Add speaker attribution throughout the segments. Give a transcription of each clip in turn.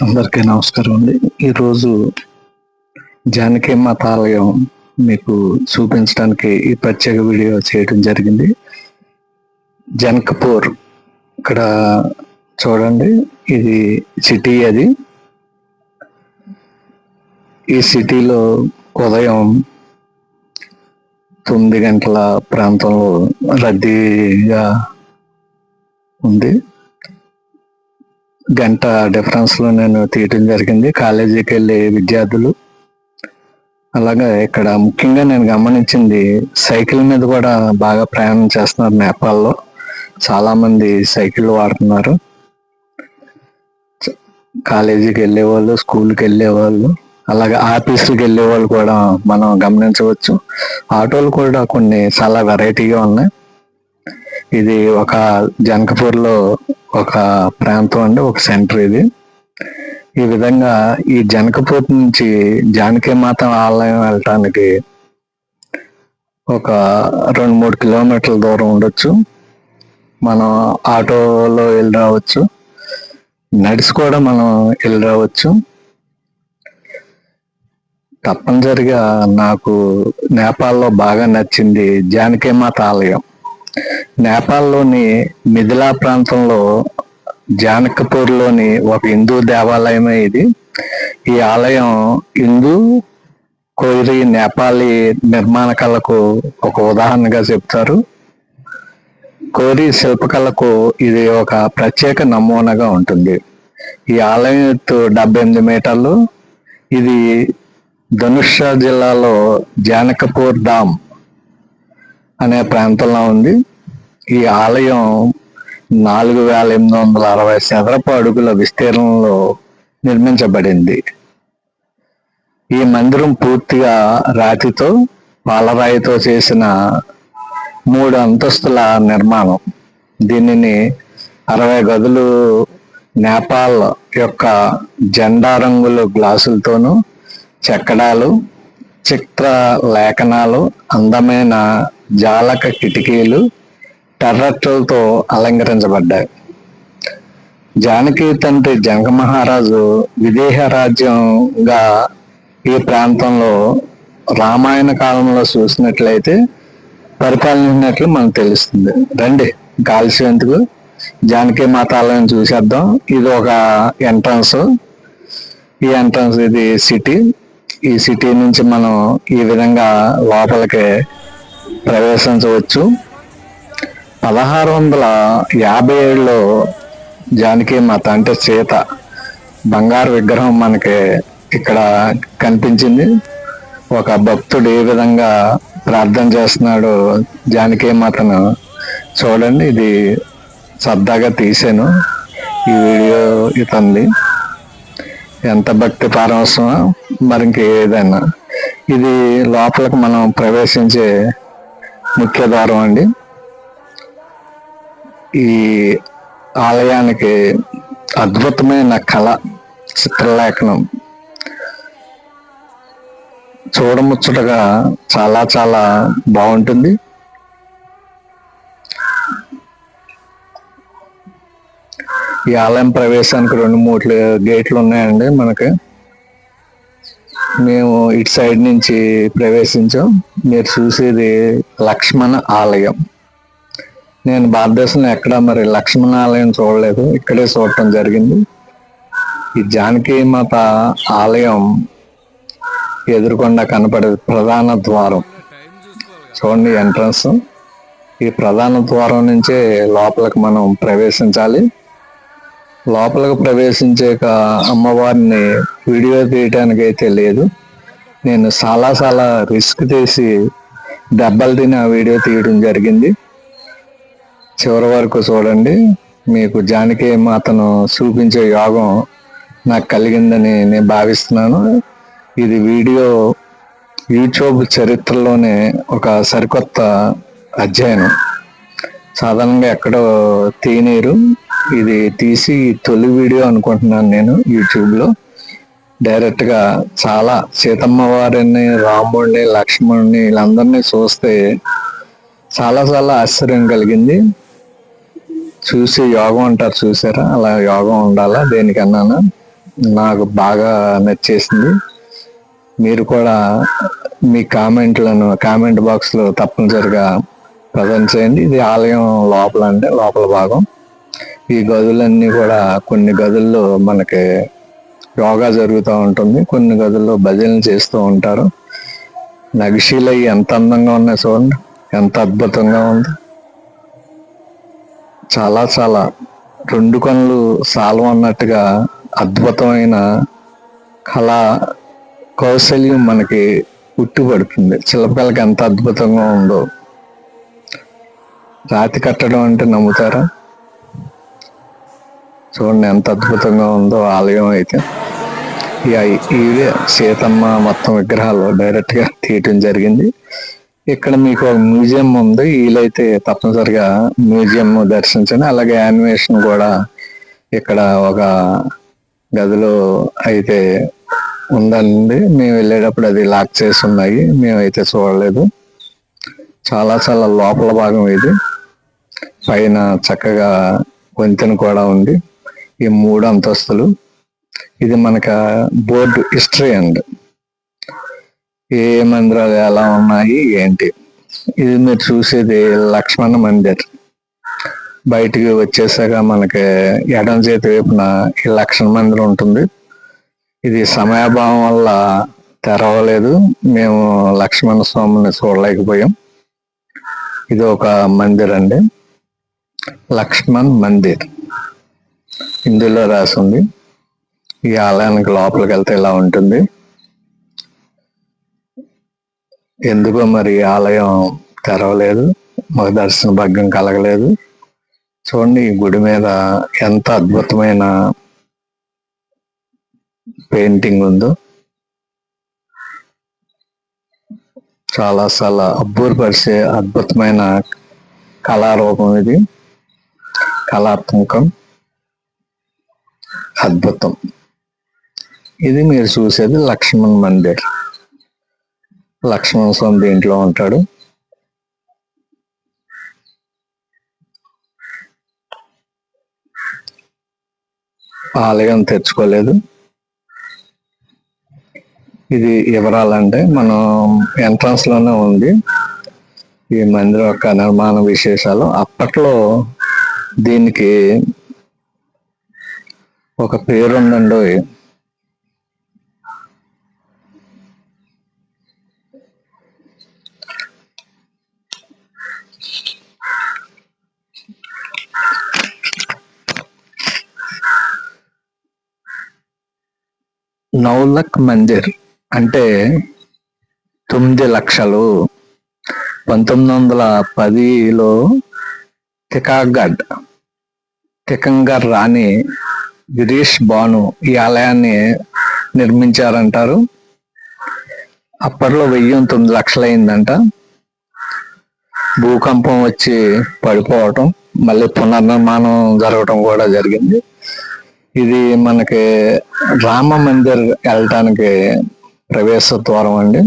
Speaker 1: అందరికీ నమస్కారం అండి. ఈరోజు జానకీమాత ఆలయం మీకు చూపించడానికి ఈ ప్రత్యేక వీడియో చేయడం జరిగింది. జనకపూర్ ఇక్కడ చూడండి, ఇది సిటీ. అది ఈ సిటీలో ఉదయం 9 గంటల ప్రాంతంలో రద్దీగా ఉంది. గంట డిఫరెన్స్ లో నేను తీయటం జరిగింది. కాలేజీకి వెళ్ళే విద్యార్థులు, అలాగే ఇక్కడ ముఖ్యంగా నేను గమనించింది సైకిల్ మీద కూడా బాగా ప్రయాణం చేస్తున్నారు. నేపాల్లో చాలా మంది సైకిల్ వాడుతున్నారు. కాలేజీకి వెళ్ళే వాళ్ళు, స్కూల్కి వెళ్ళే వాళ్ళు, అలాగే ఆఫీసుకి వెళ్ళే వాళ్ళు కూడా మనం గమనించవచ్చు. ఆటోలు కూడా కొన్ని చాలా వెరైటీగా ఉన్నాయి. ఇది ఒక జనకపూర్ లో ఒక ప్రాంతం అండి, ఒక సెంటర్ ఇది. ఈ విధంగా ఈ జనకపూర్ నుంచి జానకీమాత ఆలయం వెళ్ళటానికి ఒక 2-3 కిలోమీటర్ల దూరం ఉండొచ్చు. మనం ఆటోలో వెళ్ళి రావచ్చు, నడిచి కూడా మనం వెళ్ళి రావచ్చు. తప్పనిసరిగా నాకు నేపాల్లో బాగా నచ్చింది జానకీమాత ఆలయం. నేపాల్లోని మిథిలా ప్రాంతంలో జానకపూర్లోని ఒక హిందూ దేవాలయమే ఇది. ఈ ఆలయం హిందూ, కోయిరీ, నేపాలీ నిర్మాణ కళకు ఒక ఉదాహరణగా చెప్తారు. కోయిరీ శిల్పకళకు ఇది ఒక ప్రత్యేక నమూనాగా ఉంటుంది. ఈ ఆలయం ఎత్తు 78 మీటర్లు. ఇది ధనుష జిల్లాలో జానకపూర్ ధామ్ అనే ప్రాంతంలో ఉంది. ఈ ఆలయం 4860 చదరపు అడుగుల విస్తీర్ణంలో నిర్మించబడింది. ఈ మందిరం పూర్తిగా రాతితో, పాలరాయితో చేసిన 3 అంతస్తుల నిర్మాణం. దీనిని 60 గదులు నేపాల్ యొక్క జెండా రంగుల గ్లాసులతోనూ, చెక్కడాలు, చిత్ర లేఖనాలు, అందమైన జాలక కిటికీలు, టెర్రట్లతో అలంకరించబడ్డాయి. జానకి తండ్రి జనక మహారాజు విదేహ రాజ్యంగా ఈ ప్రాంతంలో రామాయణ కాలంలో చూసినట్లయితే పరిపాలించినట్లు మనకు తెలుస్తుంది. రండి, కాల్సి ఎందుకు, జానకీమాత ఆలయం చూసేద్దాం. ఇది ఒక ఎంట్రన్స్. ఈ ఎంట్రన్స్, ఇది సిటీ. ఈ సిటీ నుంచి మనం ఈ విధంగా లోపలికి ప్రవేశించవచ్చు. 1657లో జానకీమాత అంటే సీత బంగారు విగ్రహం మనకి ఇక్కడ కనిపించింది. ఒక భక్తుడు ఏ విధంగా ప్రార్థన చేస్తున్నాడు జానకీమాతను చూడండి. ఇది సరదాగా తీసాను ఈ వీడియో. ఇతంది ఎంత భక్తి పారవశ్యమో మరి ఇంకేదైనా. ఇది లోపలికి మనం ప్రవేశించే ముఖ్య ద్వారం అండి. ఈ ఆలయానికి అద్భుతమైన కళ, చిత్రలేఖనం చూడముచ్చటగా చాలా చాలా బాగుంటుంది. ఈ ఆలయం ప్రవేశానికి 2-3 గేట్లు ఉన్నాయండి మనకి. మేము ఇటు సైడ్ నుంచి ప్రవేశించాం. మీరు చూసేది లక్ష్మణ ఆలయం. నేను భారతదేశంలో ఎక్కడ మరి లక్ష్మణ ఆలయం చూడలేదు, ఇక్కడే చూడటం జరిగింది. ఈ జానకీమాత ఆలయం ఎదురుకుండా కనపడే ప్రధాన ద్వారం చూడండి, ఎంట్రన్స్. ఈ ప్రధాన ద్వారం నుంచే లోపలికి మనం ప్రవేశించాలి. లోపలికి ప్రవేశించాక అమ్మవారిని వీడియో తీయటానికి అయితే లేదు. నేను చాలా రిస్క్ తీసి దెబ్బలు తిని ఆ వీడియో తీయడం జరిగింది. చివరి వరకు చూడండి. మీకు జానకీమాతను చూపించే యోగం నాకు కలిగిందని నేను భావిస్తున్నాను. ఇది వీడియో యూట్యూబ్ చరిత్రలోనే ఒక సరికొత్త అధ్యయనం. సాధారణంగా ఎక్కడో తీయనీరు. ఇది తీసి తొలి వీడియో అనుకుంటున్నాను నేను యూట్యూబ్లో. డైరెక్ట్గా చాలా సీతమ్మ వారిని, రాముడిని, లక్ష్మణుడిని వీళ్ళందరినీ చూస్తే చాలా ఆశ్చర్యం కలిగింది. చూసి యోగం అంటారు చూసారా, అలా యోగం ఉండాలా దేనికన్నా. నాకు బాగా నచ్చేసింది. మీరు కూడా మీ కామెంట్ బాక్స్లో తప్పనిసరిగా ప్రజెంట్ చేయండి. ఇది ఆలయం లోపల, అంటే లోపల భాగం. ఈ గదులన్నీ కూడా, కొన్ని గదుల్లో మనకి యోగా జరుగుతూ ఉంటుంది, కొన్ని గదుల్లో భజనలు చేస్తూ ఉంటారు. నగిషీలు అవి ఎంత అందంగా ఉన్నాయి చూడండి, ఎంత అద్భుతంగా ఉంది. చాలా చాలా రెండు కళ్ళు సాల్వ అన్నట్టుగా అద్భుతమైన కళా కౌశల్యం మనకి ఉట్టిపడుతుంది. శిల్పకళకి ఎంత అద్భుతంగా ఉందో. రాతి కట్టడం అంటే నమ్ముతారా? చూడండి ఎంత అద్భుతంగా ఉందో ఆలయం అయితే. ఇవే సీతమ్మ మొత్తం విగ్రహాలు డైరెక్ట్ గా తీయటం జరిగింది. ఇక్కడ మీకు ఒక మ్యూజియం ఉంది, వీలైతే తప్పనిసరిగా మ్యూజియం దర్శించండి. అలాగే యానిమేషన్ కూడా ఇక్కడ ఒక గదిలో అయితే ఉందండి. మేము వెళ్ళేటప్పుడు అది లాక్ చేసి ఉన్నాయి, మేమైతే చూడలేదు. చాలా చాలా లోపల భాగం ఇది. పైన చక్కగా వంతెన కూడా ఉంది. ఈ 3 అంతస్తులు. ఇది మనకు బోర్డు హిస్టరీ అండి, ఏ మందిరాలు ఎలా ఉన్నాయి ఏంటి. ఇది మీరు చూసేది లక్ష్మణ మందిర్. బయటికి వచ్చేసాక మనకి ఎడం చేతి వైపున ఈ లక్ష్మణ మందిర్ ఉంటుంది. ఇది సమయాభావం వల్ల తెరవలేదు, మేము లక్ష్మణ స్వామిని చూడలేకపోయాం. ఇది ఒక మందిర్ అండి, లక్ష్మణ్ మందిర్ హిందీలో రాసి ఉంది. ఈ ఆలయానికి లోపలికి వెళ్తే ఇలా ఉంటుంది. ఎందుకో మరి ఆలయం తెరవలేదు, మాకు దర్శన భాగ్యం కలగలేదు. చూడండి ఈ గుడి మీద ఎంత అద్భుతమైన పెయింటింగ్ ఉందో. చాలా చాలా అబ్బూరపరిచే అద్భుతమైన కళారూపం ఇది, కళాత్మకం, అద్భుతం. ఇది మీరు చూసేది లక్ష్మణ్ మందిర్. లక్ష్మణ స్వామి దీంట్లో ఉంటాడు. ఆలయం తెచ్చుకోలేదు. ఇది వివరాలంటే మనం ఎంట్రన్స్ లోనే ఉంది ఈ మందిరం యొక్క నిర్మాణ విశేషాలు. అప్పట్లో దీనికి ఒక పేరు ఉందండి. నౌలక్ మందిర్ అంటే 9 లక్షలు. 1910లో టికంగర్ రాణి గిరీష్ బాను ఈ ఆలయాన్ని నిర్మించారంటారు. అప్పట్లో 9 లక్షలు అయిందంట. భూకంపం వచ్చి పడిపోవటం, మళ్ళీ పునర్నిర్మాణం జరగటం కూడా జరిగింది. ఇది మనకి రామ మందిర్ వెళ్ళటానికి ప్రవేశ ద్వారం అండి.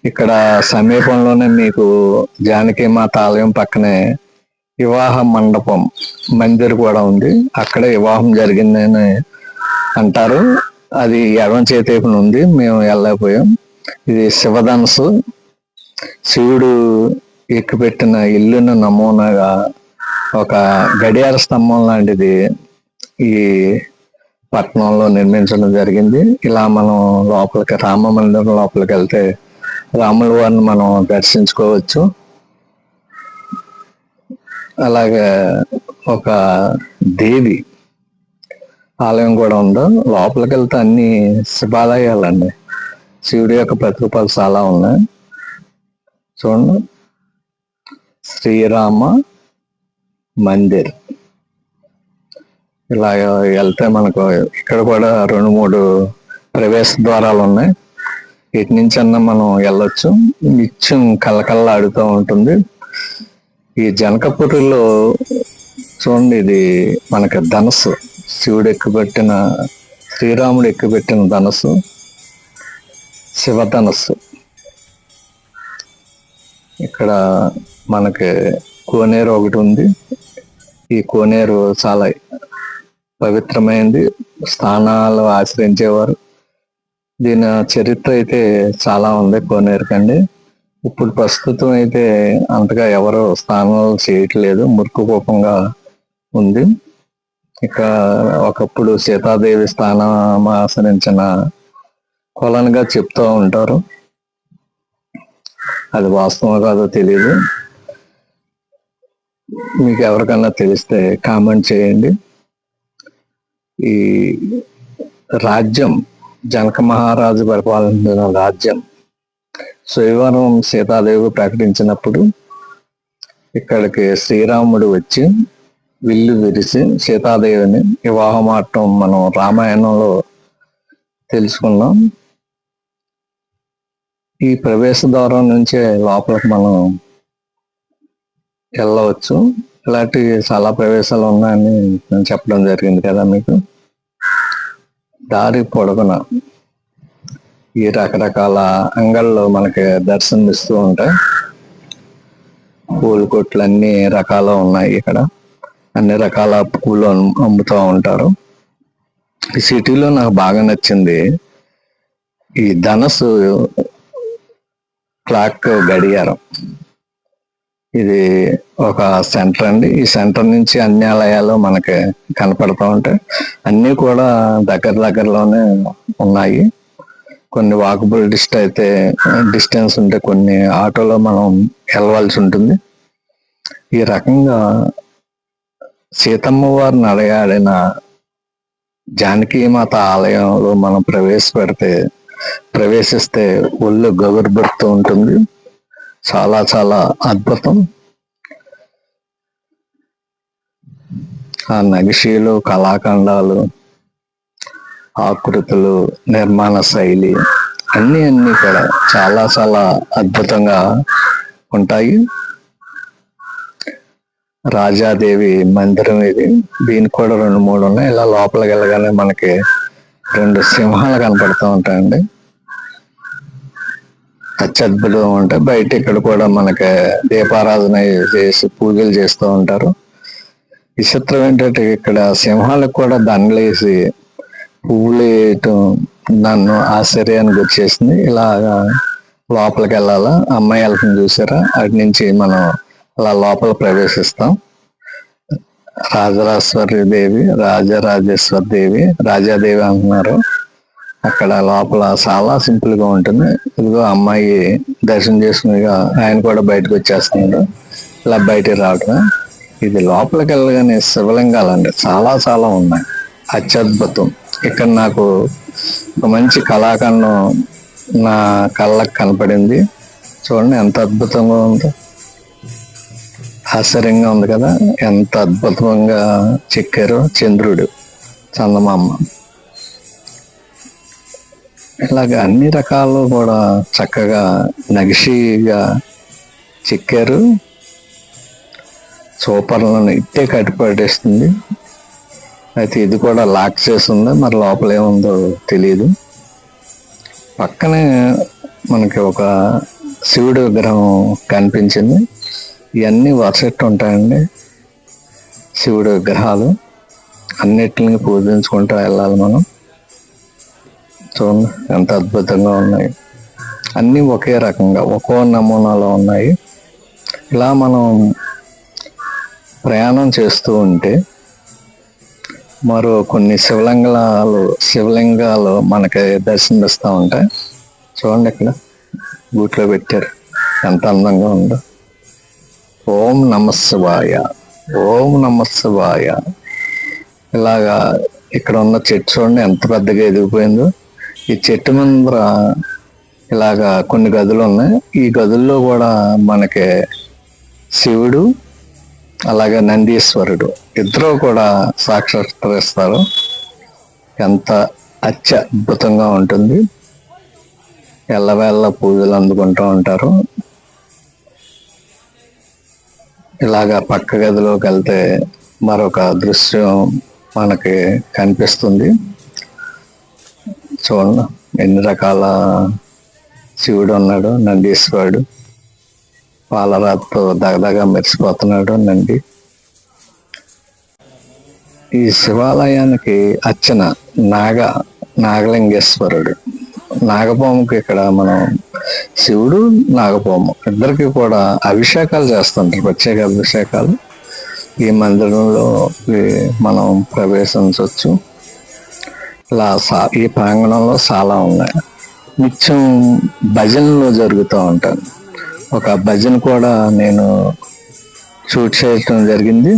Speaker 1: ఇక్కడ సమీపంలోనే మీకు జానకి మాత ఆలయం పక్కనే వివాహ మండపం మందిర్ కూడా ఉంది. అక్కడే వివాహం జరిగిందని అంటారు. అది ఎడమ చేతి వైపున ఉంది, మేము వెళ్ళలేకపోయాం. ఇది శివధనుసు, శివుడు ఎక్కుపెట్టిన ఇల్లును నమూనాగా ఒక గడియార స్తంభం లాంటిది ఈ పట్టణంలో నిర్మించడం జరిగింది. ఇలా మనం లోపలికి, రామ మందిరం లోపలికి వెళ్తే రాముల వారిని మనం దర్శించుకోవచ్చు. అలాగే ఒక దేవి ఆలయం కూడా ఉంది. లోపలికి వెళ్తే అన్ని శివాలయాలండి, శివుడి యొక్క ప్రతిరూపాలు చాలా ఉన్నాయి. చూడండి, శ్రీరామ మందిర్. ఇలా వెళ్తే మనకు ఇక్కడ కూడా 2-3 ప్రవేశ ద్వారాలు ఉన్నాయి. ఇటు నుంచి అన్నా మనం వెళ్ళొచ్చు. నిత్యం కళ్ళకల్లాడుతూ ఉంటుంది. ఈ జనకపురిలో చూడండి, ఇది మనకి ధనస్సు, శివుడు ఎక్కుపెట్టిన, శ్రీరాముడు ఎక్కుపెట్టిన ధనస్సు, శివధనస్సు. ఇక్కడ మనకి కోనేరు ఒకటి ఉంది. ఈ కోనేరు చాలా పవిత్రమైనది, స్థానాలు ఆశ్రయించేవారు. దీని చరిత్ర అయితే చాలా ఉంది కోనేరుకండి. ఇప్పుడు ప్రస్తుతం అయితే అంతగా ఎవరు స్నానాలు చేయట్లేదు, మురికి కూపంగా ఉంది. ఇక ఒకప్పుడు సీతాదేవి స్థానం ఆశ్రయించిన కొలనుగా చెప్తూ ఉంటారు. అది వాస్తవం కాదో తెలియదు. మీకు ఎవరికన్నా తెలిస్తే కామెంట్ చేయండి. ఈ రాజ్యం జనక మహారాజు పరిపాలించిన రాజ్యం స్వయంవరం సీతాదేవి ప్రకటించినప్పుడు ఇక్కడికి శ్రీరాముడు వచ్చి విల్లు విరిసి సీతాదేవిని వివాహమాడటం మనం రామాయణంలో తెలుసుకున్నాం. ఈ ప్రవేశ ద్వారం నుంచే లోపలికి మనం వెళ్ళవచ్చు. ఇలాంటి చాలా ప్రవేశాలు ఉన్నాయని నేను చెప్పడం జరిగింది కదా మీకు. దారి పొడవున ఈ రకరకాల అంగళ్ళు మనకి దర్శనమిస్తూ ఉంటాయి. పూల కొట్లు అన్ని రకాలు ఉన్నాయి ఇక్కడ. అన్ని రకాల పూలు అమ్ముతూ ఉంటారు. ఈ సిటీలో నాకు బాగా నచ్చింది ఈ ధనస్సు క్లాక్ గడియారం. ఇది ఒక సెంటర్ అండి. ఈ సెంటర్ నుంచి అన్ని ఆలయాలు మనకి కనపడుతూ ఉంటాయి. అన్నీ కూడా దగ్గరలోనే ఉన్నాయి. కొన్ని వాకబుల్ డిస్టెన్స్ ఉంటే కొన్ని ఆటోలో మనం వెళ్ళవలసి ఉంటుంది. ఈ రకంగా సీతమ్మ వారిని అడగాడిన జానకీమాత ఆలయంలో మనం ప్రవేశిస్తే ఒళ్ళు గగుర్బడుతూ ఉంటుంది. చాలా చాలా అద్భుతం. ఆ నగిషీలు, కళాఖండాలు, ఆకృతులు, నిర్మాణ శైలి అన్నీ కూడా చాలా చాలా అద్భుతంగా ఉంటాయి. రాజాదేవి మందిరం ఇది. దీనికి కూడా 2-3 ఉన్నాయి. ఇలా లోపలికి వెళ్ళగానే మనకి 2 సింహాలు కనపడుతూ ఉంటాయండి. అత్యద్భుతం ఉంటాయి. బయట ఇక్కడ కూడా మనకి దీపారాధన చేసి పూజలు చేస్తూ ఉంటారు. విచిత్రం ఏంటంటే ఇక్కడ సింహాలకు కూడా దండలేసి పువ్వులు వేయటం నన్ను ఆశ్చర్యానికి వచ్చేసింది. ఇలాగా లోపలికి వెళ్ళాలా, అమ్మాయి వెళ్తుంది చూసారా, అటు నుంచి మనం అలా లోపల ప్రవేశిస్తాం. రాజరాజేశ్వరి దేవి, రాజాదేవి అంటున్నారు. అక్కడ లోపల చాలా సింపుల్ గా ఉంటుంది. ఇదిగో అమ్మాయి దర్శనం చేసుకునిగా ఆయన కూడా బయటకు వచ్చేస్తున్నాడు. ఇలా బయటికి రావటం. ఇది లోపలికి వెళ్ళగానే శివలింగాలండి చాలా చాలా ఉన్నాయి. అత్యద్భుతం. ఇక్కడ నాకు ఒక మంచి కళాఖండం నా కళ్ళకు కనపడింది. చూడండి ఎంత అద్భుతంగా ఉందో. ఆశ్చర్యంగా ఉంది కదా, ఎంత అద్భుతంగా చెక్కారో. చంద్రుడు, చందమామ, ఇలాగ అన్ని రకాలు కూడా చక్కగా నగిషిగా చెక్కారు. సూపర్లను ఇట్టే కట్టిపడేస్తుంది. అయితే ఇది కూడా లాక్ చేస్తుంది, మరి లోపల ఏముందో తెలియదు. పక్కనే మనకి ఒక శివుడి విగ్రహం కనిపించింది. ఇవన్నీ వరుసెట్టు ఉంటాయండి శివుడి విగ్రహాలు. అన్నిటిని పూజించుకుంటూ వెళ్ళాలి మనం. చూడండి ఎంత అద్భుతంగా ఉన్నాయి. అన్నీ ఒకే రకంగా ఒక్కో నమూనాలో ఉన్నాయి. ఇలా మనం ప్రయాణం చేస్తూ ఉంటే మరో కొన్ని శివలింగాలు మనకి దర్శనమిస్తూ ఉంటాయి. చూడండి ఇక్కడ గూట్లో పెట్టారు, ఎంత అందంగా ఉందో. ఓం నమః శివాయ, ఓం నమః శివాయ. ఇలాగా ఇక్కడ ఉన్న చెట్టు చూడండి ఎంత పెద్దగా ఎదిగిపోయిందో. ఈ చెట్టు ముందర ఇలాగా కొన్ని గదులు ఉన్నాయి. ఈ గదుల్లో కూడా మనకి శివుడు అలాగే నందీశ్వరుడు ఇద్దరు కూడా సాక్షాత్కరిస్తారు. ఎంత అత్యద్భుతంగా ఉంటుంది. ఎల్లవేళ్ళ పూజలు అందుకుంటూ ఉంటారు. ఇలాగా పక్క గదిలోకి వెళ్తే మరొక దృశ్యం మనకి కనిపిస్తుంది. చూడండి ఎన్ని రకాల శివుడు ఉన్నాడు. నందీశ్వరుడు పాలరాతో దగదగా మెరిసిపోతున్నాడు నంది. ఈ శివాలయానికి అర్చన నాగలింగేశ్వరుడు. నాగపాముకి ఇక్కడ మనం శివుడు నాగపాము ఇద్దరికి కూడా అభిషేకాలు చేస్తుంటారు, ప్రత్యేక అభిషేకాలు. ఈ మందిరంలో మనం ప్రవేశించవచ్చు. ఇలా ఈ ప్రాంగణంలో చాలా ఉన్నాయి. నిత్యం భజనలు జరుగుతూ ఉంటాయి. ఒక భజన కూడా నేను షూట్ చేయటం జరిగింది.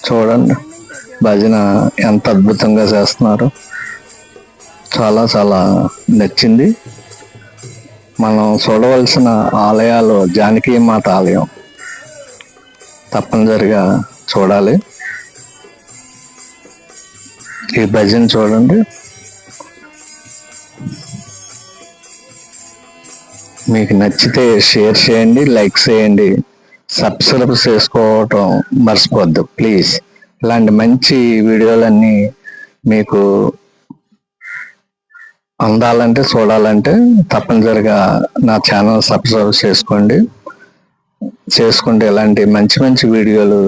Speaker 1: చూడండి భజన ఎంత అద్భుతంగా చేస్తున్నారు. చాలా చాలా నచ్చింది. మనం చూడవలసిన ఆలయాలు జానకి మాత ఆలయం తప్పనిసరిగా చూడాలి. ఈ భజన చూడండి. మీకు నచ్చితే షేర్ చేయండి, లైక్ చేయండి, సబ్స్క్రైబ్ చేసుకోవటం మర్చిపోద్దు ప్లీజ్. ఇలాంటి మంచి వీడియోలన్నీ మీకు అందాలంటే, చూడాలంటే తప్పనిసరిగా నా ఛానల్ సబ్స్క్రైబ్ చేసుకుంటే ఇలాంటి మంచి మంచి వీడియోలు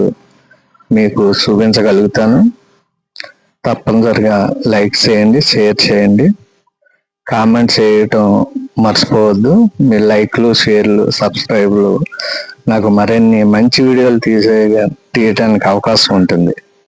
Speaker 1: మీకు చూపించగలుగుతాను. తప్పనిసరిగా లైక్ చేయండి, షేర్ చేయండి, కామెంట్ చేయటం మర్చిపోవద్దు. మీ లైక్లు, షేర్లు, సబ్స్క్రైబ్లు నాకు మరిన్ని మంచి వీడియోలు తీయటానికి అవకాశం ఉంటుంది.